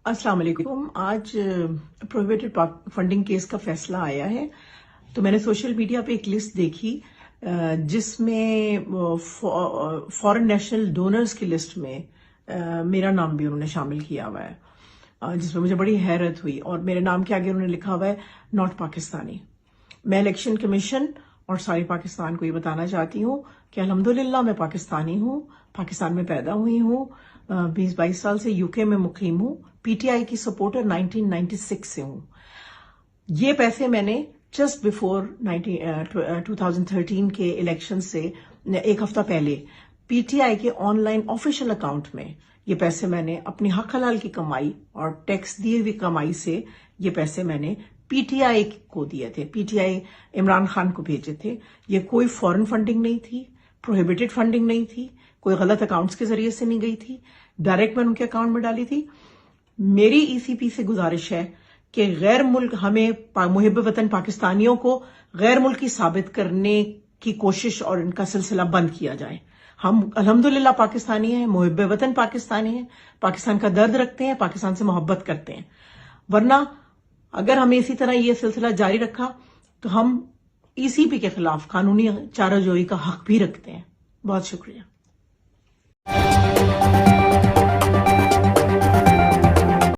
अस्सलाम वालेकुम। आज प्रोहिबिटेड फंडिंग केस का फैसला आया है, तो मैंने सोशल मीडिया पे एक लिस्ट देखी जिसमें फॉरेन नेशनल डोनर्स की लिस्ट में मेरा नाम भी उन्होंने शामिल किया हुआ है, जिसमें मुझे बड़ी हैरत हुई। और मेरे नाम के आगे उन्होंने लिखा हुआ है नॉट पाकिस्तानी। मैं इलेक्शन कमीशन और सारे पाकिस्तान को ये बताना चाहती हूँ कि अल्हम्दुलिल्लाह मैं पाकिस्तानी हूँ, पाकिस्तान में पैदा हुई हूँ, 20-22 साल से यूके में मुकीम हूँ, पीटीआई की सपोर्टर 1996 से हूँ। ये पैसे मैंने जस्ट बिफोर 2013 के इलेक्शन से एक हफ्ता पहले पीटीआई के ऑनलाइन ऑफिशियल अकाउंट में ये पैसे मैंने अपनी हक हलाल की कमाई और टैक्स दिए हुई कमाई से ये पैसे मैंने पीटीआई को दिए थे, पीटीआई इमरान खान को भेजे थे। ये कोई फॉरेन फंडिंग नहीं थी, प्रोहिबिटेड फंडिंग नहीं थी, कोई गलत अकाउंट्स के जरिए से नहीं गई थी, डायरेक्ट मैंने उनके अकाउंट में डाली थी। मेरी ईसीपी से गुजारिश है कि गैर मुल्क हमें मुहिब वतन पाकिस्तानियों को गैर मुल्की साबित करने की कोशिश और इनका सिलसिला बंद किया जाए। हम अल्हम्दुलिल्लाह पाकिस्तानी हैं, मुहिब वतन पाकिस्तानी हैं, पाकिस्तान का दर्द रखते हैं, पाकिस्तान से मोहब्बत करते हैं। वरना अगर हमें इसी तरह ये सिलसिला जारी रखा तो हम ईसीपी के खिलाफ कानूनी चाराजोई का हक भी रखते हैं। बहुत शुक्रिया।